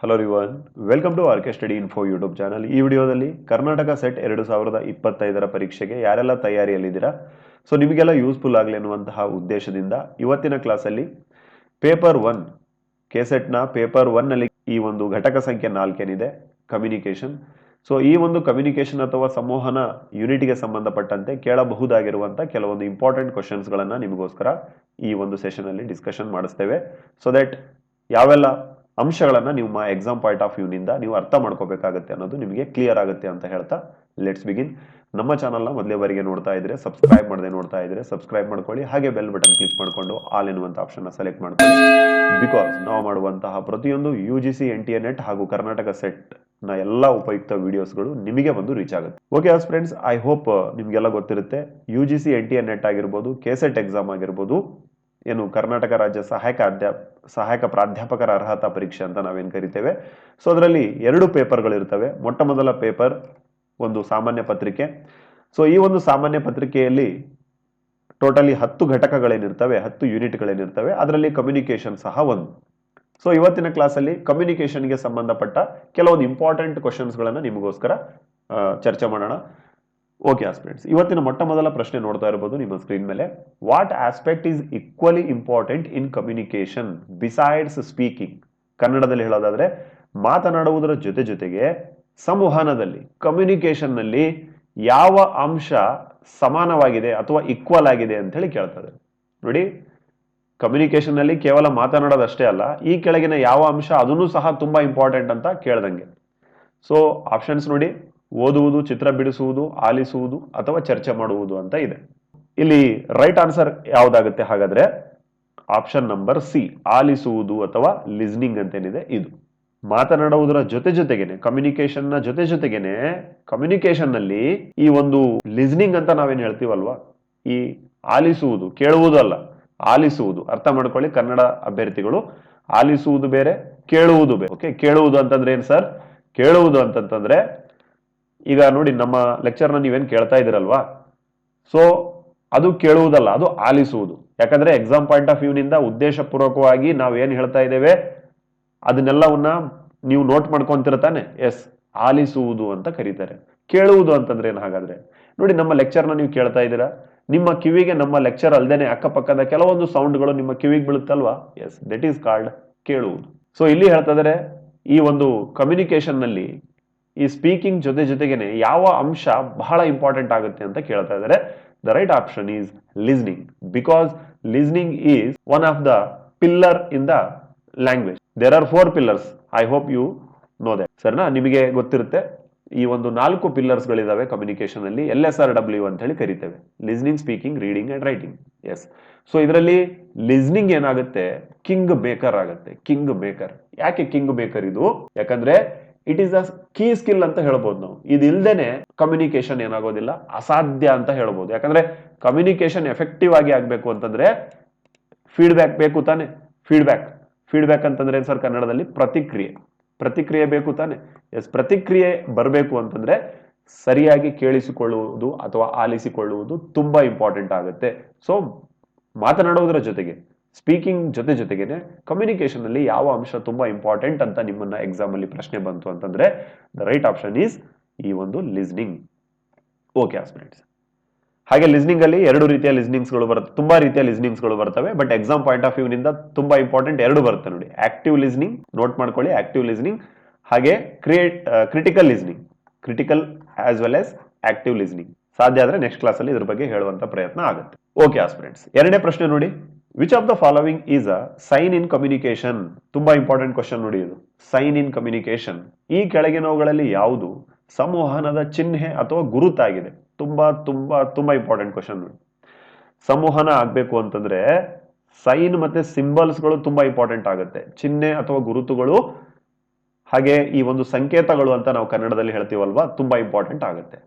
Hello ರಿವನ್, welcome to R K study info YouTube channel. ಈ ವಿಡಿಯೋದಲ್ಲಿ ಕರ್ನಾಟಕ ಸೆಟ್ 2025ರ ಪರೀಕ್ಷೆಗೆ ಯಾರೆಲ್ಲ ತಯಾರಿಯಲ್ಲಿದ್ದೀರಾ, ಸೊ ನಿಮಗೆಲ್ಲ ಯೂಸ್ಫುಲ್ ಆಗಲಿ ಅನ್ನುವಂತಹ ಉದ್ದೇಶದಿಂದ ಇವತ್ತಿನ ಕ್ಲಾಸಲ್ಲಿ ಪೇಪರ್ 1 ಕೆಸೆಟ್ನ ಪೇಪರ್ 1ನಲ್ಲಿ ಈ ಒಂದು ಘಟಕ ಸಂಖ್ಯೆ 4 ಏನಿದೆ ಕಮ್ಯುನಿಕೇಷನ್. ಸೊ ಈ ಒಂದು ಕಮ್ಯುನಿಕೇಷನ್ ಅಥವಾ ಸಂವಹನ ಯೂನಿಟ್ಗೆ ಸಂಬಂಧಪಟ್ಟಂತೆ ಕೇಳಬಹುದಾಗಿರುವಂಥ ಕೆಲವೊಂದು ಇಂಪಾರ್ಟೆಂಟ್ ಕ್ವಶನ್ಸ್ಗಳನ್ನು ನಿಮಗೋಸ್ಕರ ಈ ಒಂದು ಸೆಷನ್ ಅಲ್ಲಿ ಡಿಸ್ಕಷನ್ ಮಾಡಿಸ್ತೇವೆ. ಸೊ ದಟ್ ಯಾವೆಲ್ಲ ಅಂಶಗಳನ್ನು ನಿಮ್ಮ ಎಕ್ಸಾಮ್ ಪಾಯಿಂಟ್ ಆಫ್ ವ್ಯೂನಿಂದ ನೀವು ಅರ್ಥ ಮಾಡ್ಕೋಬೇಕಾಗುತ್ತೆ ಅನ್ನೋದು ನಿಮಗೆ ಕ್ಲಿಯರ್ ಆಗುತ್ತೆ ಅಂತ ಹೇಳ್ತಾ ಲೆಟ್ಸ್ ಬಿಗಿನ್. ನಮ್ಮ ಚಾನಲ್ನ ಮೊದಲೇ ಬಾರಿಗೆ ನೋಡ್ತಾ ಇದ್ರೆ ಸಬ್ಸ್ಕ್ರೈಬ್ ಮಾಡದೆ ನೋಡ್ತಾ ಇದ್ರೆ ಸಬ್ಸ್ಕ್ರೈಬ್ ಮಾಡ್ಕೊಳ್ಳಿ, ಹಾಗೆ ಬೆಲ್ ಬಟನ್ ಕ್ಲಿಕ್ ಮಾಡಿಕೊಂಡು ಆಲ್ ಎನ್ನುವಂಥ ಆಪ್ಷನ್ನ ಸೆಲೆಕ್ಟ್ ಮಾಡ್ಕೊಳ್ಳಿ. ಬಿಕಾಸ್ ನಾವು ಮಾಡುವಂತಹ ಪ್ರತಿಯೊಂದು UGC NTA ನೆಟ್ ಹಾಗೂ ಕರ್ನಾಟಕ ಸೆಟ್ ನ ಎಲ್ಲ ಉಪಯುಕ್ತ ವಿಡಿಯೋಸ್ಗಳು ನಿಮಗೆ ಬಂದು ರೀಚ್ ಆಗುತ್ತೆ. ಓಕೆ ಫ್ರೆಂಡ್ಸ್, ಐ ಹೋಪ್ ನಿಮಗೆಲ್ಲ ಗೊತ್ತಿರುತ್ತೆ UGC NTA ನೆಟ್ ಆಗಿರ್ಬೋದು, ಕೆಸೆಟ್ ಎಕ್ಸಾಮ್ ಆಗಿರ್ಬೋದು, ಏನು ಕರ್ನಾಟಕ ರಾಜ್ಯ ಸಹಾಯಕ ಪ್ರಾಧ್ಯಾಪಕರ ಅರ್ಹತಾ ಪರೀಕ್ಷೆ ಅಂತ ನಾವೇನು ಕರಿತೇವೆ. ಸೊ ಅದರಲ್ಲಿ 2 ಪೇಪರ್ಗಳು ಇರ್ತವೆ. ಮೊಟ್ಟ ಮೊದಲ ಪೇಪರ್ ಒಂದು ಸಾಮಾನ್ಯ ಪತ್ರಿಕೆ. ಸೊ ಈ ಒಂದು ಸಾಮಾನ್ಯ ಪತ್ರಿಕೆಯಲ್ಲಿ ಟೋಟಲಿ 10 ಘಟಕಗಳೇನಿರ್ತವೆ, 10 ಯೂನಿಟ್ಗಳೇನಿರ್ತವೆ, ಅದರಲ್ಲಿ ಕಮ್ಯುನಿಕೇಷನ್ ಸಹ ಒಂದು. ಸೊ ಇವತ್ತಿನ ಕ್ಲಾಸಲ್ಲಿ ಕಮ್ಯುನಿಕೇಷನ್ಗೆ ಸಂಬಂಧಪಟ್ಟ ಕೆಲವೊಂದು ಇಂಪಾರ್ಟೆಂಟ್ ಕ್ವಶನ್ಸ್ಗಳನ್ನು ನಿಮಗೋಸ್ಕರ ಚರ್ಚೆ ಮಾಡೋಣ. ಓಕೆ ಆಸ್ಪೆಕ್ಟ್ಸ್, ಇವತ್ತಿನ ಮೊಟ್ಟ ಮೊದಲ ಪ್ರಶ್ನೆ ನೋಡ್ತಾ ಇರಬಹುದು ನಿಮ್ಮ ಸ್ಕ್ರೀನ್ ಮೇಲೆ. What aspect is equally important in communication besides speaking? ಕನ್ನಡದಲ್ಲಿ ಹೇಳೋದಾದ್ರೆ, ಮಾತನಾಡುವುದರ ಜೊತೆ ಜೊತೆಗೆ ಸಂವಹನದಲ್ಲಿ, ಕಮ್ಯುನಿಕೇಶನ್ ನಲ್ಲಿ ಯಾವ ಅಂಶ ಸಮಾನವಾಗಿದೆ ಅಥವಾ ಈಕ್ವಲ್ ಆಗಿದೆ ಅಂತ ಹೇಳಿ ಕೇಳ್ತದೆ. ನೋಡಿ, ಕಮ್ಯುನಿಕೇಶನ್ ನಲ್ಲಿ ಕೇವಲ ಮಾತನಾಡೋದಷ್ಟೇ ಅಲ್ಲ, ಈ ಕೆಳಗಿನ ಯಾವ ಅಂಶ ಅದನ್ನು ಸಹ ತುಂಬಾ ಇಂಪಾರ್ಟೆಂಟ್ ಅಂತ ಕೇಳ್ದಂಗೆ. ಸೊ ಆಪ್ಷನ್ಸ್ ನೋಡಿ, ಓದುವುದು, ಚಿತ್ರ ಬಿಡಿಸುವುದು, ಆಲಿಸುವುದು ಅಥವಾ ಚರ್ಚೆ ಮಾಡುವುದು ಅಂತ ಇದೆ. ಇಲ್ಲಿ ರೈಟ್ ಆನ್ಸರ್ ಯಾವ್ದಾಗುತ್ತೆ ಹಾಗಾದ್ರೆ? ಆಪ್ಷನ್ ನಂಬರ್ ಸಿ, ಆಲಿಸುವುದು ಅಥವಾ ಲಿಸ್ನಿಂಗ್ ಅಂತೇನಿದೆ ಇದು. ಮಾತನಾಡುವುದರ ಜೊತೆ ಜೊತೆಗೇನೆ, ಕಮ್ಯುನಿಕೇಶನ್ ನ ಜೊತೆ ಜೊತೆಗೇನೆ ಕಮ್ಯುನಿಕೇಶನ್ ನಲ್ಲಿ ಈ ಒಂದು ಲಿಸ್ನಿಂಗ್ ಅಂತ ನಾವೇನ್ ಹೇಳ್ತೀವಲ್ವಾ, ಈ ಆಲಿಸುವುದು, ಕೇಳುವುದು ಅಲ್ಲ, ಆಲಿಸುವುದು. ಅರ್ಥ ಮಾಡ್ಕೊಳ್ಳಿ ಕನ್ನಡ ಅಭ್ಯರ್ಥಿಗಳು, ಆಲಿಸುವುದು ಬೇರೆ, ಕೇಳುವುದು ಬೇರೆ. ಓಕೆ, ಕೇಳುವುದು ಅಂತಂದ್ರೆ ಏನ್ ಸರ್? ಕೇಳುವುದು ಅಂತಂತಂದ್ರೆ, ಈಗ ನೋಡಿ ನಮ್ಮ ಲೆಕ್ಚರ್ನ ನೀವೇನ್ ಕೇಳ್ತಾ ಇದ್ದೀರಲ್ವಾ, ಸೊ ಅದು ಕೇಳುವುದಲ್ಲ, ಅದು ಆಲಿಸುವುದು. ಯಾಕಂದ್ರೆ ಎಕ್ಸಾಮ್ ಪಾಯಿಂಟ್ ಆಫ್ ವ್ಯೂನಿಂದ ಉದ್ದೇಶಪೂರ್ವಕವಾಗಿ ನಾವು ಏನ್ ಹೇಳ್ತಾ ಇದ್ದೇವೆ ಅದನ್ನೆಲ್ಲವನ್ನ ನೀವು ನೋಟ್ ಮಾಡ್ಕೊಂತಿರ್ತಾನೆ. ಎಸ್, ಆಲಿಸುವುದು ಅಂತ ಕರೀತಾರೆ. ಕೇಳುವುದು ಅಂತಂದ್ರೆ ಏನ್ ಹಾಗಾದ್ರೆ? ನೋಡಿ, ನಮ್ಮ ಲೆಕ್ಚರ್ನ ನೀವು ಕೇಳ್ತಾ ಇದ್ದೀರಾ, ನಿಮ್ಮ ಕಿವಿಗೆ ನಮ್ಮ ಲೆಕ್ಚರ್ ಅಲ್ದೇನೆ ಅಕ್ಕಪಕ್ಕದ ಕೆಲವೊಂದು ಸೌಂಡ್ಗಳು ನಿಮ್ಮ ಕಿವಿಗೆ ಬೀಳುತ್ತಲ್ವಾ? ಎಸ್, ದಟ್ ಈಸ್ ಕಾಲ್ಡ್ ಕೇಳುವುದು. ಸೊ ಇಲ್ಲಿ ಹೇಳ್ತಾ ಇದ್ದಾರೆ, ಈ ಒಂದು ಕಮ್ಯುನಿಕೇಶನ್ ನಲ್ಲಿ ಈ ಸ್ಪೀಕಿಂಗ್ ಜೊತೆ ಜೊತೆಗೇನೆ ಯಾವ ಅಂಶ ಬಹಳ ಇಂಪಾರ್ಟೆಂಟ್ ಆಗುತ್ತೆ ಅಂತ ಕೇಳ್ತಾ ಇದ್ದಾರೆ. The right option is listening, because listening is one of the pillar in the language. There are 4 pillars. I hope you know that. ಸರ್ನಾ, ನಿಮಗೆ ಗೊತ್ತಿರುತ್ತೆ ಈ ಒಂದು 4 ಪಿಲ್ಲರ್ಸ್ ಗಳಿದಾವೆ ಕಮ್ಯುನಿಕೇಶನ್ ಅಲ್ಲಿ. LSRW ಅಂತ ಹೇಳಿ ಕರಿತೇವೆ: listening, speaking, reading and writing. Yes, so ಇದರಲ್ಲಿ ಲಿಸ್ನಿಂಗ್ ಏನಾಗುತ್ತೆ? ಕಿಂಗ್ ಮೇಕರ್ ಆಗುತ್ತೆ. King maker. ಯಾಕೆ ಕಿಂಗ್ ಮೇಕರ್ ಇದು? ಯಾಕಂದ್ರೆ it is a key skill ಅಂತ ಹೇಳ್ಬೋದು ನಾವು. ಇದಿಲ್ದೇನೆ ಕಮ್ಯುನಿಕೇಶನ್ ಏನಾಗೋದಿಲ್ಲ, ಅಸಾಧ್ಯ ಅಂತ ಹೇಳ್ಬೋದು. ಯಾಕಂದ್ರೆ ಕಮ್ಯುನಿಕೇಶನ್ ಎಫೆಕ್ಟಿವ್ ಆಗಿ ಆಗ್ಬೇಕು ಅಂತಂದ್ರೆ ಫೀಡ್ಬ್ಯಾಕ್ ಬೇಕು ತಾನೆ. ಫೀಡ್ಬ್ಯಾಕ್ ಅಂತಂದ್ರೆ ಸರ್ ಕನ್ನಡದಲ್ಲಿ ಪ್ರತಿಕ್ರಿಯೆ ಬೇಕು ತಾನೆ. ಎಸ್, ಪ್ರತಿಕ್ರಿಯೆ ಬರಬೇಕು ಅಂತಂದ್ರೆ ಸರಿಯಾಗಿ ಕೇಳಿಸಿಕೊಳ್ಳುವುದು ಅಥವಾ ಆಲಿಸಿಕೊಳ್ಳುವುದು ತುಂಬಾ ಇಂಪಾರ್ಟೆಂಟ್ ಆಗುತ್ತೆ. ಸೊ ಮಾತನಾಡುವುದರ ಜೊತೆಗೆ, ಸ್ಪೀಕಿಂಗ್ ಜೊತೆ ಜೊತೆಗೇನೆ ಕಮ್ಯುನಿಕೇಶನ್ ಅಲ್ಲಿ ಯಾವ ಅಂಶ ತುಂಬಾ ಇಂಪಾರ್ಟೆಂಟ್ ಅಂತ ನಿಮ್ಮನ್ನ ಎಕ್ಸಾಮ್ ಅಲ್ಲಿ ಪ್ರಶ್ನೆ ಬಂತು ಅಂತಂದ್ರೆ ದ ರೈಟ್ ಆಪ್ಷನ್ ಈಸ್ ಈ ಒಂದು ಲಿಸ್ನಿಂಗ್. ಓಕೆ ಸ್ಟೂಡೆಂಟ್ಸ್, ಹಾಗೆ ಲಿಸ್ನಿಂಗ್ ಅಲ್ಲಿ 2 ರೀತಿಯ ಲಿಸ್ನಿಂಗ್ಸ್ ಗಳು ಬರುತ್ತೆ, ತುಂಬಾ ರೀತಿಯ ಲಿಸ್ನಿಂಗ್ಸ್ ಗಳು ಬರ್ತವೆ. But exam point of view ನಿಂದ ತುಂಬಾ ಇಂಪಾರ್ಟೆಂಟ್ 2 ಬರುತ್ತೆ ನೋಡಿ. ಆಕ್ಟಿವ್ ಲಿಸ್ನಿಂಗ್, ನೋಟ್ ಮಾಡ್ಕೊಳ್ಳಿ, ಆಕ್ಟಿವ್ ಲಿಸ್ನಿಂಗ್. ಹಾಗೆ critical listening, critical as well as active listening. ಸಾಧ್ಯ ಆದ್ರೆ ನೆಕ್ಸ್ಟ್ ಕ್ಲಾಸ್ ಅಲ್ಲಿ ಇದ್ರ ಬಗ್ಗೆ ಹೇಳುವಂತ ಪ್ರಯತ್ನ ಆಗುತ್ತೆ. ಓಕೆ ಸ್ಟೂಡೆಂಟ್ಸ್, 2ನೇ ಪ್ರಶ್ನೆ ನೋಡಿ. Which of the following is a sign in communication? ತುಂಬಾ ಇಂಪಾರ್ಟೆಂಟ್ ಕ್ವಶನ್ ನೋಡಿ ಇದು. ಸೈನ್ ಇನ್ ಕಮ್ಯುನಿಕೇಶನ್, ಈ ಕೆಳಗಿನವುಗಳಲ್ಲಿ ಯಾವುದು ಸಂವಹನದ ಚಿಹ್ನೆ ಅಥವಾ ಗುರುತಾಗಿದೆ? ತುಂಬಾ ತುಂಬಾ ತುಂಬಾ ಇಂಪಾರ್ಟೆಂಟ್ ಕ್ವಶನ್ ನೋಡಿ. ಸಂವಹನ ಆಗ್ಬೇಕು ಅಂತಂದ್ರೆ ಸೈನ್ ಮತ್ತೆ ಸಿಂಬಲ್ಸ್ ಗಳು ತುಂಬಾ ಇಂಪಾರ್ಟೆಂಟ್ ಆಗುತ್ತೆ. ಚಿಹ್ನೆ ಅಥವಾ ಗುರುತುಗಳು, ಹಾಗೆ ಈ ಒಂದು ಸಂಕೇತಗಳು ಅಂತ ನಾವು ಕನ್ನಡದಲ್ಲಿ ಹೇಳ್ತೀವಲ್ವಾ, ತುಂಬಾ ಇಂಪಾರ್ಟೆಂಟ್ ಆಗುತ್ತೆ.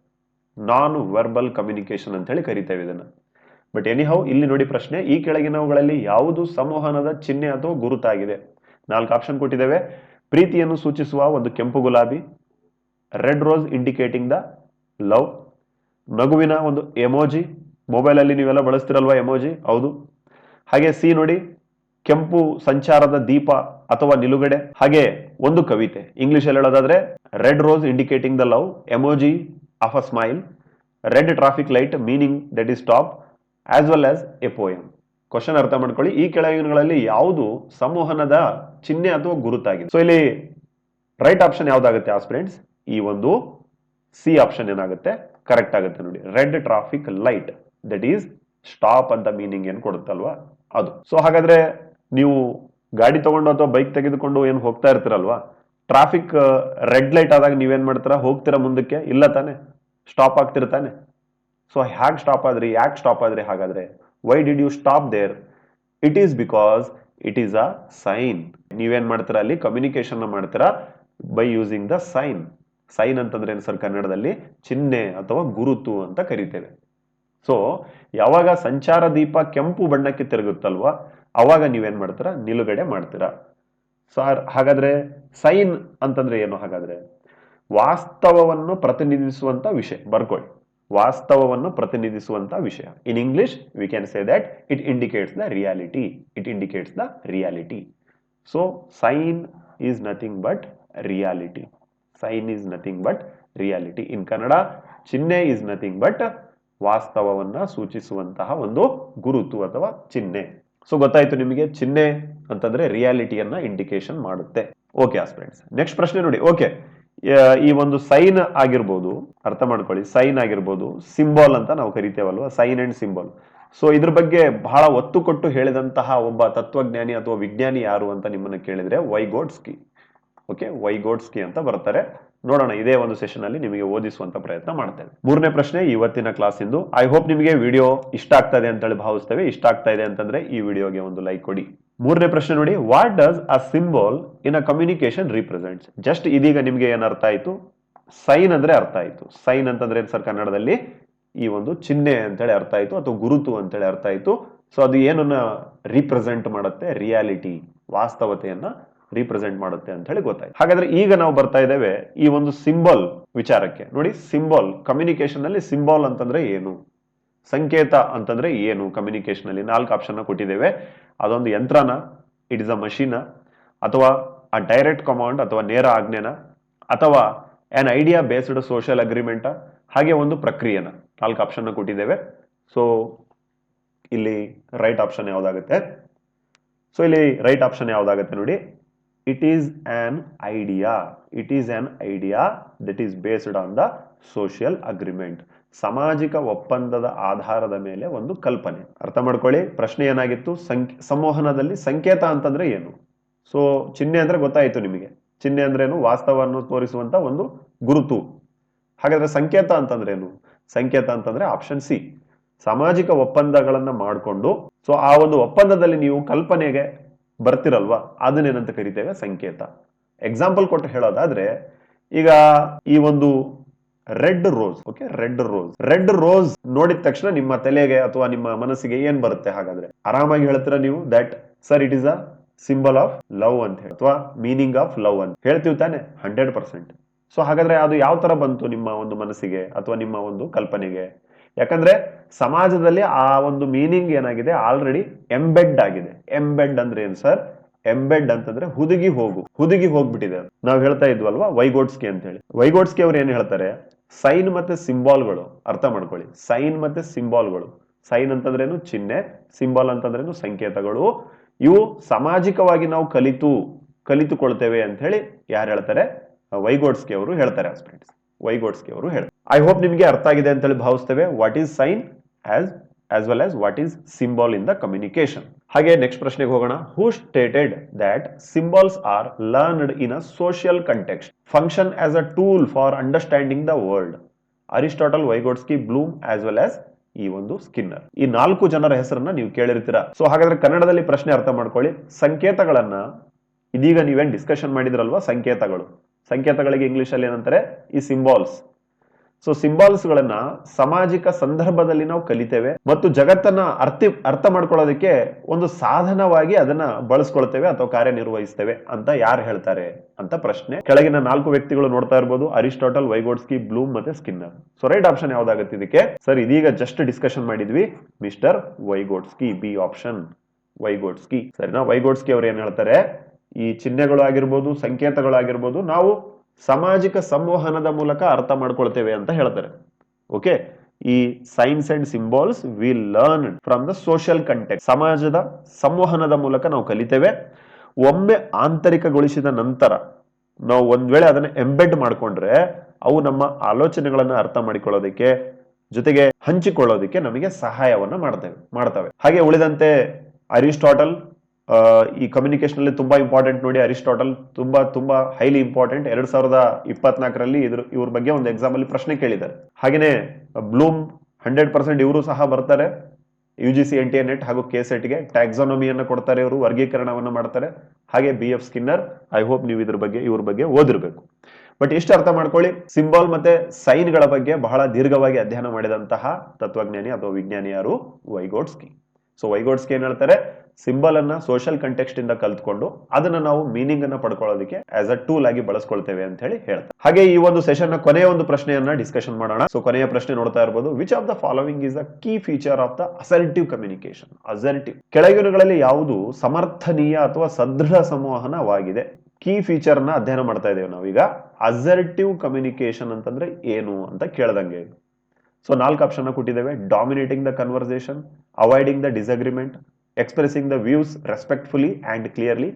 ನಾನ್ ವರ್ಬಲ್ ಕಮ್ಯುನಿಕೇಶನ್ ಅಂತ ಹೇಳಿ ಕರಿತೇವೆ ಇದನ್ನ. ಬಟ್ ಎನಿಹೌ, ಇಲ್ಲಿ ನೋಡಿ ಪ್ರಶ್ನೆ, ಈ ಕೆಳಗಿನವುಗಳಲ್ಲಿ ಯಾವುದು ಸಂವಹನದ ಚಿಹ್ನೆ ಅಥವಾ ಗುರುತಾಗಿದೆ? 4 ಆಪ್ಷನ್ ಕೊಟ್ಟಿದ್ದೇವೆ. ಪ್ರೀತಿಯನ್ನು ಸೂಚಿಸುವ ಒಂದು ಕೆಂಪು ಗುಲಾಬಿ, red rose indicating the love, ನಗುವಿನ ಒಂದು ಎಮೋಜಿ, ಮೊಬೈಲ್ ಅಲ್ಲಿ ನೀವೆಲ್ಲ ಬಳಸ್ತಿರಲ್ವಾ ಎಮೋಜಿ, ಹೌದು. ಹಾಗೆ ಸಿ ನೋಡಿ, ಕೆಂಪು ಸಂಚಾರದ ದೀಪ ಅಥವಾ ನಿಲುಗಡೆ. ಹಾಗೆ ಒಂದು ಕವಿತೆ ಇಂಗ್ಲಿಷ್ ಅಲ್ಲಿ ಹೇಳೋದಾದ್ರೆ red rose indicating the love, emoji of a smile, red traffic light meaning that is stop, as well as A poem. Question ಅರ್ಥ ಮಾಡ್ಕೊಳ್ಳಿ, ಈ ಕೆಳಗಿನಗಳಲ್ಲಿ ಯಾವುದು ಸಂವಹನದ ಚಿಹ್ನೆ ಅಥವಾ ಗುರುತಾಗಿದೆ? ಸೊ ಇಲ್ಲಿ ರೈಟ್ ಆಪ್ಷನ್ ಯಾವ್ದಾಗುತ್ತೆ ಆಸ್ಪಿರೆಂಟ್ಸ್? ಈ ಒಂದು ಸಿ ಆಪ್ಷನ್ ಏನಾಗುತ್ತೆ ಕರೆಕ್ಟ್ ಆಗುತ್ತೆ ನೋಡಿ. Red traffic light that is stop ಅಂತ ಮೀನಿಂಗ್ ಏನ್ ಕೊಡುತ್ತಲ್ವಾ ಅದು. ಸೊ ಹಾಗಾದ್ರೆ ನೀವು ಗಾಡಿ ತಗೊಂಡು ಅಥವಾ ಬೈಕ್ ತೆಗೆದುಕೊಂಡು ಏನ್ ಹೋಗ್ತಾ ಇರ್ತೀರಲ್ವಾ, ಟ್ರಾಫಿಕ್ ರೆಡ್ ಲೈಟ್ ಆದಾಗ ನೀವೇನ್ ಮಾಡ್ತೀರಾ? ಹೋಗ್ತೀರಾ ಮುಂದಕ್ಕೆ? ಇಲ್ಲ ತಾನೆ, ಸ್ಟಾಪ್ ಆಗ್ತಿರ್ತಾನೆ. ಸೊ ಹ್ಯಾಗ್ ಸ್ಟಾಪ್ ಆದ್ರಿ? ಯಾಕೆ ಸ್ಟಾಪ್ ಆದ್ರಿ ಹಾಗಾದ್ರೆ? Why did you stop there? It is because it is a sign. ನೀವೇನ್ ಮಾಡ್ತೀರಾ ಅಲ್ಲಿ? ಕಮ್ಯುನಿಕೇಶನ್ ಮಾಡ್ತೀರಾ by using the sign. Sign ಅಂತಂದ್ರೆ ಏನು ಸರ್ ಕನ್ನಡದಲ್ಲಿ? ಚಿಹ್ನೆ ಅಥವಾ ಗುರುತು ಅಂತ ಕರಿತೇವೆ. ಸೊ ಯಾವಾಗ ಸಂಚಾರ ದೀಪ ಕೆಂಪು ಬಣ್ಣಕ್ಕೆ ತಿರುಗುತ್ತಲ್ವಾ, ಅವಾಗ ನೀವೇನ್ ಮಾಡ್ತೀರಾ? ನಿಲುಗಡೆ ಮಾಡ್ತೀರಾ. ಸರ್ ಹಾಗಾದ್ರೆ ಸೈನ್ ಅಂತಂದ್ರೆ ಏನು? ಹಾಗಾದ್ರೆ ವಾಸ್ತವವನ್ನು ಪ್ರತಿನಿಧಿಸುವಂತ ವಿಷಯ. ಬರ್ಕೊಳ್ಳಿ, ವಾಸ್ತವವನ್ನು ಪ್ರತಿನಿಧಿಸುವಂತ ವಿಷಯ. In English we can say that it indicates the reality. It indicates the reality. So sign is nothing but reality. Sign is nothing but reality. In Kannada ಚಿಹ್ನೆ ಈಸ್ ನಥಿಂಗ್ ಬಟ್ ವಾಸ್ತವವನ್ನ ಸೂಚಿಸುವಂತಹ ಒಂದು ಗುರುತು ಅಥವಾ ಚಿಹ್ನೆ. ಸೊ ಗೊತ್ತಾಯ್ತು ನಿಮಗೆ, ಚಿಹ್ನೆ ಅಂತಂದ್ರೆ ರಿಯಾಲಿಟಿಯನ್ನ ಇಂಡಿಕೇಶನ್ ಮಾಡುತ್ತೆ. ಓಕೆ ಆಸ್ಪಿರೆಂಟ್ಸ್, ನೆಕ್ಸ್ಟ್ ಪ್ರಶ್ನೆ ನೋಡಿ. ಓಕೆ, ಈ ಒಂದು ಸೈನ್ ಆಗಿರ್ಬೋದು, ಅರ್ಥ ಮಾಡ್ಕೊಳ್ಳಿ, ಸೈನ್ ಆಗಿರ್ಬೋದು, ಸಿಂಬಾಲ್ ಅಂತ ನಾವು ಕರಿತೇವಲ್ವಾ, ಸೈನ್ ಅಂಡ್ ಸಿಂಬಾಲ್. ಸೊ ಇದ್ರ ಬಗ್ಗೆ ಬಹಳ ಒತ್ತು ಕೊಟ್ಟು ಹೇಳಿದಂತಹ ಒಬ್ಬ ತತ್ವಜ್ಞಾನಿ ಅಥವಾ ವಿಜ್ಞಾನಿ ಯಾರು ಅಂತ ನಿಮ್ಮನ್ನ ಕೇಳಿದ್ರೆ ವೈಗೋಟ್ಸ್ಕಿ. ಓಕೆ, ವೈಗೋಟ್ಸ್ಕಿ ಅಂತ ಬರ್ತಾರೆ. ನೋಡೋಣ, ಇದೇ ಒಂದು ಸೆಷನ್ ಅಲ್ಲಿ ನಿಮಗೆ ಓದಿಸುವಂತ ಪ್ರಯತ್ನ ಮಾಡ್ತೇವೆ. ಮೂರನೇ ಪ್ರಶ್ನೆ ಇವತ್ತಿನ ಕ್ಲಾಸ್ ಇಂದು. ಐ ಹೋಪ್ ನಿಮಗೆ ವಿಡಿಯೋ ಇಷ್ಟ ಆಗ್ತಾ ಇದೆ ಅಂತ ಹೇಳಿ ಭಾವಿಸ್ತೇವೆ. ಇಷ್ಟ ಆಗ್ತಾ ಇದೆ ಅಂತಂದ್ರೆ ಈ ವಿಡಿಯೋಗೆ ಒಂದು ಲೈಕ್ ಕೊಡಿ. ಮೂರನೇ ಪ್ರಶ್ನೆ ನೋಡಿ, what does a symbol in a communication represents? Just ಇದೀಗ ನಿಮ್ಗೆ ಏನ್ ಅರ್ಥ ಆಯ್ತು? ಸೈನ್ ಅಂದ್ರೆ ಅರ್ಥ ಆಯ್ತು. ಸೈನ್ ಅಂತಂದ್ರೆ ಸರ್ ಕನ್ನಡದಲ್ಲಿ ಈ ಒಂದು ಚಿಹ್ನೆ ಅಂತೇಳಿ ಅರ್ಥ ಆಯ್ತು, ಅಥವಾ ಗುರುತು ಅಂತೇಳಿ ಅರ್ಥ ಆಯ್ತು. ಸೊ ಅದು ಏನನ್ನ ರಿಪ್ರೆಸೆಂಟ್ ಮಾಡುತ್ತೆ? ರಿಯಾಲಿಟಿ, ವಾಸ್ತವತೆಯನ್ನ ರಿಪ್ರೆಸೆಂಟ್ ಮಾಡುತ್ತೆ ಅಂತ ಹೇಳಿ ಗೊತ್ತಾಯ್ತು. ಹಾಗಾದ್ರೆ ಈಗ ನಾವು ಬರ್ತಾ ಇದ್ದೇವೆ ಈ ಒಂದು ಸಿಂಬಲ್ ವಿಚಾರಕ್ಕೆ. ನೋಡಿ, ಸಿಂಬಲ್ ಕಮ್ಯುನಿಕೇಶನ್ ಅಲ್ಲಿ ಸಿಂಬಲ್ ಅಂತಂದ್ರೆ ಏನು? ಸಂಕೇತ ಅಂತಂದ್ರೆ ಏನು? ಕಮ್ಯುನಿಕೇಶನ್ ಅಲ್ಲಿ 4 ಆಪ್ಷನ್ ಕೊಟ್ಟಿದ್ದೇವೆ. ಅದೊಂದು ಯಂತ್ರನ, ಇಟ್ ಇಸ್ ಅ ಮಷೀನ್, ಅಥವಾ ಅ ಡೈರೆಕ್ಟ್ ಕಮಾಂಡ್ ಅಥವಾ ನೇರ ಆಜ್ಞೆನ, ಅಥವಾ on idea based social agreement, ಹಾಗೆ ಒಂದು ಪ್ರಕ್ರಿಯೆನ. 4 ಆಪ್ಷನ್ ಕೊಟ್ಟಿದ್ದೇವೆ. ಸೊ ಇಲ್ಲಿ ರೈಟ್ ಆಪ್ಷನ್ ಯಾವ್ದಾಗುತ್ತೆ? ಸೊ ಇಲ್ಲಿ ರೈಟ್ ಆಪ್ಷನ್ ಯಾವ್ದಾಗುತ್ತೆ ನೋಡಿ, it is on idea. It is on idea that is based on the social agreement. ಸಾಮಾಜಿಕ ಒಪ್ಪಂದದ ಆಧಾರದ ಮೇಲೆ ಒಂದು ಕಲ್ಪನೆ. ಅರ್ಥ ಮಾಡ್ಕೊಳ್ಳಿ, ಪ್ರಶ್ನೆ ಏನಾಗಿತ್ತು? ಸಂವಹನದಲ್ಲಿ ಸಂಕೇತ ಅಂತಂದ್ರೆ ಏನು? ಸೊ ಚಿಹ್ನೆ ಅಂದ್ರೆ ಗೊತ್ತಾಯ್ತು ನಿಮಗೆ. ಚಿಹ್ನೆ ಅಂದ್ರೆ ಏನು? ವಾಸ್ತವವನ್ನು ತೋರಿಸುವಂತ ಒಂದು ಗುರುತು. ಹಾಗಾದ್ರೆ ಸಂಕೇತ ಅಂತಂದ್ರೆ ಏನು? ಸಂಕೇತ ಅಂತಂದ್ರೆ ಆಪ್ಷನ್ ಸಿ, ಸಾಮಾಜಿಕ ಒಪ್ಪಂದಗಳನ್ನ ಮಾಡಿಕೊಂಡು, ಸೊ ಆ ಒಂದು ಒಪ್ಪಂದದಲ್ಲಿ ನೀವು ಕಲ್ಪನೆಗೆ ಬರ್ತಿರಲ್ವಾ, ಅದನ್ನೇನಂತ ಕರಿತೇವೆ? ಸಂಕೇತ. ಎಕ್ಸಾಂಪಲ್ ಕೊಟ್ಟು ಹೇಳೋದಾದ್ರೆ, ಈಗ ಈ ಒಂದು red rose. Okay, red rose. Red rose ನೋಡಿದ ತಕ್ಷಣ ನಿಮ್ಮ ತಲೆಗೆ ಅಥವಾ ನಿಮ್ಮ ಮನಸ್ಸಿಗೆ ಏನ್ ಬರುತ್ತೆ? ಹಾಗಾದ್ರೆ ಆರಾಮಾಗಿ ಹೇಳ್ತೀರಾ ನೀವು that sir it is a symbol of love ಅಂತ ಹೇಳಿ, ಅಥವಾ ಮೀನಿಂಗ್ ಆಫ್ ಲವ್ ಅಂತ ಹೇಳ್ತೀವಿ ತಾನೆ? 100%. ಸೊ ಹಾಗಾದ್ರೆ ಅದು ಯಾವ ತರ ಬಂತು ನಿಮ್ಮ ಒಂದು ಮನಸ್ಸಿಗೆ ಅಥವಾ ನಿಮ್ಮ ಒಂದು ಕಲ್ಪನೆಗೆ? ಯಾಕಂದ್ರೆ ಸಮಾಜದಲ್ಲಿ ಆ ಒಂದು ಮೀನಿಂಗ್ ಏನಾಗಿದೆ? ಆಲ್ರೆಡಿ ಎಂಬೆಡ್ ಆಗಿದೆ. ಎಂಬೆಡ್ ಅಂದ್ರೆ ಏನ್ ಸರ್? ಎಂಬೆಡ್ ಅಂತಂದ್ರೆ ಹುದುಗಿ ಹೋಗ್ಬಿಟ್ಟಿದೆ. ನಾವು ಹೇಳ್ತಾ ಇದ್ವಲ್ವಾ ವೈಗೋಟ್ಸ್ಕಿ ಅಂತ ಹೇಳಿ. ವೈಗೋಟ್ಸ್ಕಿ ಅವ್ರು ಏನ್ ಹೇಳ್ತಾರೆ? ಸೈನ್ ಮತ್ತೆ ಸಿಂಬಾಲ್ಗಳು, ಅರ್ಥ ಮಾಡ್ಕೊಳ್ಳಿ, ಸೈನ್ ಮತ್ತೆ ಸಿಂಬಾಲ್ಗಳು. ಸೈನ್ ಅಂತಂದ್ರೇನು? ಚಿಹ್ನೆ. ಸಿಂಬಾಲ್ ಅಂತಂದ್ರೇನು? ಸಂಕೇತಗಳು. ಇವು ಸಾಮಾಜಿಕವಾಗಿ ನಾವು ಕಲಿತುಕೊಳ್ತೇವೆ ಅಂತ ಹೇಳಿ ಯಾರು ಹೇಳ್ತಾರೆ? ವೈಗೋಟ್ಸ್ಕಿ ಅವರು ಹೇಳ್ತಾರೆ ಆಸ್ಪಿರೆಂಟ್ಸ್. ವೈಗೋಟ್ಸ್ಕಿ ಅವರು ಹೇಳ್ತಾರೆ. ಐ ಹೋಪ್ ನಿಮಗೆ ಅರ್ಥ ಆಗಿದೆ ಅಂತ ಹೇಳಿ ಭಾವಿಸ್ತೇವೆ. What is sign as well as what is symbol in the communication. ಹಾಗೆ ನೆಕ್ಸ್ಟ್ ಪ್ರಶ್ನೆಗೆ ಹೋಗೋಣ. ಹೂ stated that symbols are learned in a social context, function as a tool for understanding the world? Aristotle, Vygotsky, Bloom as well as ಈ ಒಂದು Skinner. ಈ 4 ಜನರ ಹೆಸರನ್ನ ನೀವು ಕೇಳಿರ್ತೀರಾ. So ಹಾಗಾದ್ರೆ ಕನ್ನಡದಲ್ಲಿ ಪ್ರಶ್ನೆ ಅರ್ಥ ಮಾಡ್ಕೊಳ್ಳಿ. ಸಂಕೇತಗಳನ್ನ ಇದೀಗ ನೀವೇನ್ ಡಿಸ್ಕಷನ್ ಮಾಡಿದ್ರಲ್ವಾ, ಸಂಕೇತಗಳಿಗೆ ಇಂಗ್ಲಿಷ್ ಅಲ್ಲಿ ಏನಂತಾರೆ? ಈ ಸಿಂಬಾಲ್ಸ್. ಸೊ ಸಿಂಬಾಲ್ಸ್ ಗಳನ್ನ ಸಾಮಾಜಿಕ ಸಂದರ್ಭದಲ್ಲಿ ನಾವು ಕಲಿತೇವೆ ಮತ್ತು ಜಗತ್ತನ್ನ ಅರ್ಥ ಮಾಡ್ಕೊಳ್ಳೋದಕ್ಕೆ ಒಂದು ಸಾಧನವಾಗಿ ಅದನ್ನ ಬಳಸ್ಕೊಳ್ತೇವೆ ಅಥವಾ ಕಾರ್ಯನಿರ್ವಹಿಸ್ತೇವೆ ಅಂತ ಯಾರು ಹೇಳ್ತಾರೆ ಅಂತ ಪ್ರಶ್ನೆ. ಕೆಳಗಿನ 4 ವ್ಯಕ್ತಿಗಳು ನೋಡ್ತಾ ಇರ್ಬೋದು: ಅರಿಸ್ಟಾಟಲ್, ವೈಗೋಟ್ಸ್ಕಿ, ಬ್ಲೂಮ್ ಮತ್ತೆ ಸ್ಕಿನ್ನರ್. ಸೊ ರೈಟ್ ಆಪ್ಷನ್ ಯಾವ್ದಾಗುತ್ತೆ ಇದಕ್ಕೆ? ಸರ್ ಇದೀಗ ಜಸ್ಟ್ ಡಿಸ್ಕಷನ್ ಮಾಡಿದ್ವಿ, mister Vygotsky. B option, Vygotsky. ಸರಿನಾ? ವೈಗೋಟ್ಸ್ಕಿ ಅವ್ರು ಏನ್ ಹೇಳ್ತಾರೆ, ಈ ಚಿಹ್ನೆಗಳು ಆಗಿರ್ಬೋದು, ಸಂಕೇತಗಳಾಗಿರ್ಬೋದು, ನಾವು ಸಾಮಾಜಿಕ ಸಂವಹನದ ಮೂಲಕ ಅರ್ಥ ಮಾಡ್ಕೊಳ್ತೇವೆ ಅಂತ ಹೇಳ್ತಾರೆ. ಓಕೆ, ಈ science and symbols we learn from the social context. ಸಮಾಜದ ಸಂವಹನದ ಮೂಲಕ ನಾವು ಕಲಿತೇವೆ. ಒಮ್ಮೆ ಆಂತರಿಕಗೊಳಿಸಿದ ನಂತರ ನಾವು ಒಂದ್ ವೇಳೆ ಅದನ್ನ ಎಂಬೆಡ್ ಮಾಡ್ಕೊಂಡ್ರೆ ಅವು ನಮ್ಮ ಆಲೋಚನೆಗಳನ್ನ ಅರ್ಥ ಮಾಡಿಕೊಳ್ಳೋದಕ್ಕೆ ಜೊತೆಗೆ ಹಂಚಿಕೊಳ್ಳೋದಕ್ಕೆ ನಮಗೆ ಸಹಾಯವನ್ನ ಮಾಡ್ತವೆ. ಹಾಗೆ ಉಳಿದಂತೆ ಅರಿಸ್ಟಾಟಲ್ ಈ ಕಮ್ಯುನಿಕೇಶನ್ ಅಲ್ಲಿ ತುಂಬಾ ಇಂಪಾರ್ಟೆಂಟ್ ನೋಡಿ. ಅರಿಸ್ಟಾಟಲ್ ತುಂಬಾ ಹೈಲಿ ಇಂಪಾರ್ಟೆಂಟ್. 2024ರಲ್ಲಿ ಇವ್ರ ಬಗ್ಗೆ ಒಂದು ಎಕ್ಸಾಮ್ ಅಲ್ಲಿ ಪ್ರಶ್ನೆ ಕೇಳಿದ್ದಾರೆ. ಹಾಗೇನೆ ಬ್ಲೂಮ್ 100% ಇವರು ಸಹ ಬರ್ತಾರೆ. UGC NTA ನೆಟ್ ಹಾಗೂ KSET ಗೆ ಟ್ಯಾಕ್ಸಾನಮಿಯನ್ನ ಕೊಡ್ತಾರೆ, ಇವರು ವರ್ಗೀಕರಣವನ್ನ ಮಾಡ್ತಾರೆ. ಹಾಗೆ BF ಸ್ಕಿನ್ನರ್. ಐ ಹೋಪ್ ನೀವು ಇವ್ರ ಬಗ್ಗೆ ಓದಿರ್ಬೇಕು. ಬಟ್ ಇಷ್ಟು ಅರ್ಥ ಮಾಡ್ಕೊಳ್ಳಿ, ಸಿಂಬಾಲ್ ಮತ್ತೆ ಸೈನ್ ಗಳ ಬಗ್ಗೆ ಬಹಳ ದೀರ್ಘವಾಗಿ ಅಧ್ಯಯನ ಮಾಡಿದಂತಹ ತತ್ವಜ್ಞಾನಿ ಅಥವಾ ವಿಜ್ಞಾನಿ ಯಾರು? ವೈಗೋಟ್ಸ್ಕಿ. ಸೊ ವೈಗೋಟ್ಸ್ಕಿ ಏನ್ ಹೇಳ್ತಾರೆ, ಸಿಂಬಲ್ ಅನ್ನ ಸೋಷಿಯಲ್ ಕಂಟೆಕ್ಸ್ಟ್ ಇಂದ ಕಲ್ತ್ಕೊಂಡು ಅದನ್ನ ನಾವು ಮೀನಿಂಗ್ ಅನ್ನ ಪಡ್ಕೊಳ್ಳೋದಕ್ಕೆ ಆಸ್ ಅ ಟೂಲ್ ಆಗಿ ಬಳಸ್ಕೊಳ್ತೇವೆ ಅಂತ ಹೇಳಿ ಹೇಳ್ತಾರೆ. ಹಾಗೆ ಈ ಒಂದು ಸೆಷನ್ ನ ಕೊನೆಯ ಒಂದು ಪ್ರಶ್ನೆಯನ್ನ ಡಿಸ್ಕಷನ್ ಮಾಡೋಣ. ಸೊ ಕೊನೆಯ ಪ್ರಶ್ನೆ ನೋಡ್ತಾ ಇರಬಹುದು, which of the following is the key feature of the assertive communication? Assertive ಕೆಳಗಿನಗಳಲ್ಲಿ ಯಾವುದು ಸಮರ್ಥನೀಯ ಅಥವಾ ಸದೃಢ ಸಂವಹನವಾಗಿದೆ? ಕೀ ಫೀಚರ್ ನ ಅಧ್ಯಯನ ಮಾಡ್ತಾ ಇದ್ದೇವೆ ನಾವೀಗ. ಅಸರ್ಟಿವ್ ಕಮ್ಯುನಿಕೇಶನ್ ಅಂತಂದ್ರೆ ಏನು ಅಂತ ಕೇಳ್ದಂಗೆ. ಸೊ 4 ಆಪ್ಷನ್ ಕೊಟ್ಟಿದ್ದೇವೆ. Dominating the conversation, avoiding the disagreement, expressing the views respectfully and clearly,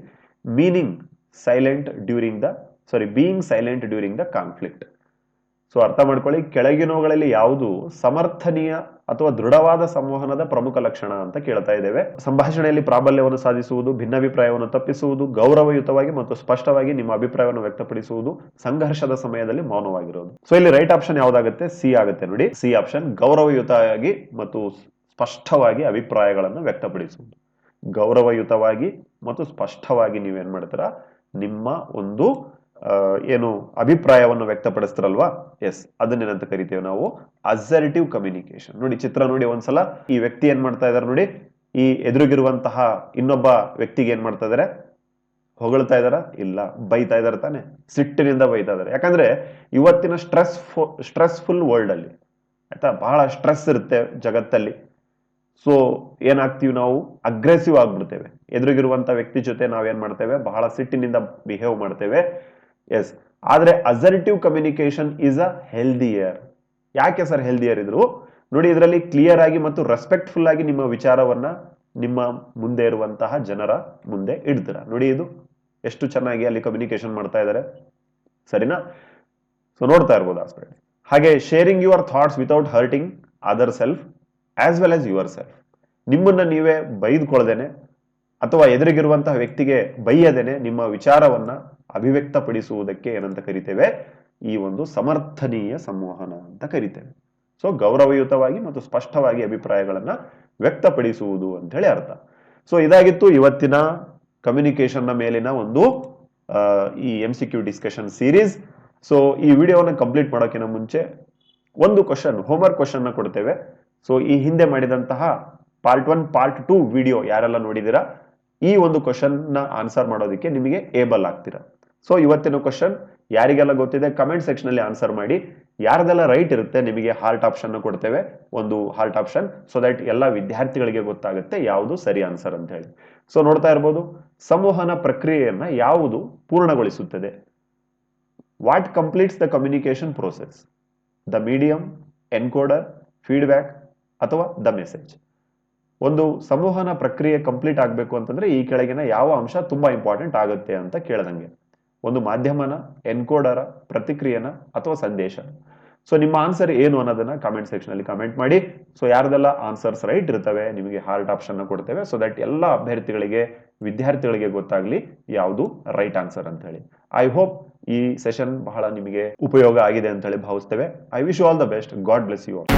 being silent during the conflict. So ಅರ್ಥ ಮಾಡ್ಕೊಳ್ಳಿ, ಕೆಳಗಿನವುಗಳಲ್ಲಿ ಯಾವುದು ಸಮರ್ಥನೀಯ ಅಥವಾ ದೃಢವಾದ ಸಂವಹನದ ಪ್ರಮುಖ ಲಕ್ಷಣ ಅಂತ ಕೇಳ್ತಾ ಇದ್ದೇವೆ. ಸಂಭಾಷಣೆಯಲ್ಲಿ ಪ್ರಾಬಲ್ಯವನ್ನು ಸಾಧಿಸುವುದು, ಭಿನ್ನಾಭಿಪ್ರಾಯವನ್ನು ತಪ್ಪಿಸುವುದು, ಗೌರವಯುತವಾಗಿ ಮತ್ತು ಸ್ಪಷ್ಟವಾಗಿ ನಿಮ್ಮ ಅಭಿಪ್ರಾಯವನ್ನು ವ್ಯಕ್ತಪಡಿಸುವುದು, ಸಂಘರ್ಷದ ಸಮಯದಲ್ಲಿ ಮೌನವಾಗಿರೋದು. ಸೊ ಇಲ್ಲಿ ರೈಟ್ ಆಪ್ಷನ್ ಯಾವ್ದಾಗುತ್ತೆ? ಸಿ ಆಗುತ್ತೆ ನೋಡಿ. ಸಿ ಆಪ್ಷನ್, ಗೌರವಯುತವಾಗಿ ಮತ್ತು ಸ್ಪಷ್ಟವಾಗಿ ಅಭಿಪ್ರಾಯಗಳನ್ನು ವ್ಯಕ್ತಪಡಿಸುವುದು. ಗೌರವಯುತವಾಗಿ ಮತ್ತು ಸ್ಪಷ್ಟವಾಗಿ ನೀವೇನ್ ಮಾಡ್ತೀರಾ, ನಿಮ್ಮ ಒಂದು ಏನು ಅಭಿಪ್ರಾಯವನ್ನು ವ್ಯಕ್ತಪಡಿಸ್ತಾರಲ್ವಾ, ಎಸ್, ಅದನ್ನೇನಂತ ಕರಿತೇವೆ ನಾವು ಅಸರ್ಟಿವ್ ಕಮ್ಯುನಿಕೇಶನ್. ನೋಡಿ ಚಿತ್ರ ನೋಡಿ ಒಂದ್ಸಲ. ಈ ವ್ಯಕ್ತಿ ಏನ್ ಮಾಡ್ತಾ ಇದಾರೆ ನೋಡಿ, ಈ ಎದುರಿಗಿರುವಂತಹ ಇನ್ನೊಬ್ಬ ವ್ಯಕ್ತಿಗೆ ಏನ್ ಮಾಡ್ತಾ ಇದಾರೆ? ಹೊಗಳ್ತಾ ಇದಾರ? ಇಲ್ಲ, ಬೈತಾ ಇದಾರೆ ತಾನೆ, ಸಿಟ್ಟಿನಿಂದ ಬೈತಾ ಇದಾರೆ. ಯಾಕಂದ್ರೆ ಇವತ್ತಿನ ಸ್ಟ್ರೆಸ್ಫುಲ್ ವರ್ಲ್ಡ್ ಅಲ್ಲಿ ಆಯ್ತಾ, ಬಹಳ ಸ್ಟ್ರೆಸ್ ಇರುತ್ತೆ ಜಗತ್ತಲ್ಲಿ. ಸೊ ಏನಾಗ್ತೀವಿ ನಾವು? ಅಗ್ರೆಸಿವ್ ಆಗ್ಬಿಡ್ತೇವೆ. ಎದುರಿಗಿರುವಂತ ವ್ಯಕ್ತಿ ಜೊತೆ ನಾವೇನ್ ಮಾಡ್ತೇವೆ? ಬಹಳ ಸಿಟ್ಟಿನಿಂದ ಬಿಹೇವ್ ಮಾಡ್ತೇವೆ. ಎಸ್, ಆದ್ರೆ assertive communication is a healthier. ಯಾಕೆ ಸರ್ ಹೆಲ್ದಿಯರ್ ಇದ್ರು? ನೋಡಿ, ಇದರಲ್ಲಿ ಕ್ಲಿಯರ್ ಆಗಿ ಮತ್ತು ರೆಸ್ಪೆಕ್ಟ್ಫುಲ್ ಆಗಿ ನಿಮ್ಮ ವಿಚಾರವನ್ನ ನಿಮ್ಮ ಮುಂದೆ ಇರುವಂತಹ ಜನರ ಮುಂದೆ ಇಡ್ತೀರಾ. ನೋಡಿ ಇದು ಎಷ್ಟು ಚೆನ್ನಾಗಿ ಅಲ್ಲಿ ಕಮ್ಯುನಿಕೇಶನ್ ಮಾಡ್ತಾ ಇದ್ದಾರೆ. ಸರಿನಾ? ಸೊ ನೋಡ್ತಾ ಇರ್ಬೋದು ಆಸ್ಪೆಕ್ಟ್. ಹಾಗೆ sharing your thoughts without hurting other self as well as yourself. ನಿಮ್ಮನ್ನ ನೀವೇ ಬೈದ್ಕೊಳ್ದೇನೆ ಅಥವಾ ಎದುರಿಗಿರುವಂತಹ ವ್ಯಕ್ತಿಗೆ ಬೈಯದೇನೆ ನಿಮ್ಮ ವಿಚಾರವನ್ನ ಅಭಿವ್ಯಕ್ತಪಡಿಸುವುದಕ್ಕೆ ಏನಂತ ಕರಿತೇವೆ? ಈ ಒಂದು ಸಮರ್ಥನೀಯ ಸಂವಹನ ಅಂತ ಕರಿತೇವೆ. ಸೊ ಗೌರವಯುತವಾಗಿ ಮತ್ತು ಸ್ಪಷ್ಟವಾಗಿ ಅಭಿಪ್ರಾಯಗಳನ್ನ ವ್ಯಕ್ತಪಡಿಸುವುದು ಅಂತ ಹೇಳಿ ಅರ್ಥ. ಸೊ ಇದಾಗಿತ್ತು ಇವತ್ತಿನ ಕಮ್ಯುನಿಕೇಶನ್ ನ ಮೇಲಿನ ಒಂದು ಈ MCQ ಡಿಸ್ಕಷನ್ ಸೀರೀಸ್. ಸೊ ಈ ವಿಡಿಯೋವನ್ನ ಕಂಪ್ಲೀಟ್ ಮಾಡೋಕ್ಕಿಂತ ಮುಂಚೆ ಒಂದು ಕ್ವಶನ್, ಹೋಮ್ವರ್ಕ್ ಕ್ವಶನ್ ನ ಕೊಡ್ತೇವೆ. ಸೊ ಈ ಹಿಂದೆ ಮಾಡಿದಂತಹ ಪಾರ್ಟ್ 1 ಪಾರ್ಟ್ 2 ವಿಡಿಯೋ ಯಾರೆಲ್ಲ ನೋಡಿದಿರಾ, ಈ ಒಂದು ಕ್ವಶನ್ ನ ಆನ್ಸರ್ ಮಾಡೋದಕ್ಕೆ ನಿಮಗೆ ಏಬಲ್ ಆಗ್ತೀರಾ. ಸೊ ಇವತ್ತಿನ ಕ್ವಶನ್ ಯಾರಿಗೆಲ್ಲ ಗೊತ್ತಿದೆ ಕಮೆಂಟ್ ಸೆಕ್ಷನ್ ಅಲ್ಲಿ ಆನ್ಸರ್ ಮಾಡಿ. ಯಾರ್ದೆಲ್ಲ ರೈಟ್ ಇರುತ್ತೆ ನಿಮಗೆ ಹಾರ್ಟ್ ಆಪ್ಷನ್ ಕೊಡ್ತೇವೆ, ಒಂದು ಹಾರ್ಟ್ ಆಪ್ಷನ್, ಸೊ ದಟ್ ಎಲ್ಲ ವಿದ್ಯಾರ್ಥಿಗಳಿಗೆ ಗೊತ್ತಾಗುತ್ತೆ ಯಾವುದು ಸರಿ ಆನ್ಸರ್ ಅಂತ ಹೇಳಿ. ಸೊ ನೋಡ್ತಾ ಇರ್ಬೋದು, ಸಂವಹನ ಪ್ರಕ್ರಿಯೆಯನ್ನ ಯಾವುದು ಪೂರ್ಣಗೊಳಿಸುತ್ತದೆ? What completes the communication process? The medium, encoder, feedback ಅಥವಾ ದ ಮೆಸೇಜ್? ಒಂದು ಸಂವಹನ ಪ್ರಕ್ರಿಯೆ ಕಂಪ್ಲೀಟ್ ಆಗಬೇಕು ಅಂತಂದ್ರೆ ಈ ಕೆಳಗಿನ ಯಾವ ಅಂಶ ತುಂಬಾ ಇಂಪಾರ್ಟೆಂಟ್ ಆಗುತ್ತೆ ಅಂತ ಕೇಳ್ದಂಗೆ. ಒಂದು ಮಾಧ್ಯಮನ, ಎನ್ಕೋಡರ, ಪ್ರತಿಕ್ರಿಯೆನ ಅಥವಾ ಸಂದೇಶ? ಸೊ ನಿಮ್ಮ ಆನ್ಸರ್ ಏನು ಅನ್ನೋದನ್ನ ಕಾಮೆಂಟ್ ಸೆಕ್ಷನ್ ಅಲ್ಲಿ ಕಾಮೆಂಟ್ ಮಾಡಿ. ಸೊ ಯಾರ್ದೆಲ್ಲ ಆನ್ಸರ್ಸ್ ರೈಟ್ ಇರ್ತವೆ ನಿಮಗೆ ಹಾರ್ಟ್ ಆಪ್ಷನ್ ನ ಕೊಡ್ತೇವೆ, ಸೊ ದಟ್ ಎಲ್ಲ ಅಭ್ಯರ್ಥಿಗಳಿಗೆ, ವಿದ್ಯಾರ್ಥಿಗಳಿಗೆ ಗೊತ್ತಾಗ್ಲಿ ಯಾವುದು ರೈಟ್ ಆನ್ಸರ್ ಅಂತ ಹೇಳಿ. ಐ ಹೋಪ್ ಈ ಸೆಷನ್ ಬಹಳ ನಿಮಗೆ ಉಪಯೋಗ ಆಗಿದೆ ಅಂತ ಹೇಳಿ ಭಾವಿಸ್ತೇವೆ. I wish you all the best. God bless you all.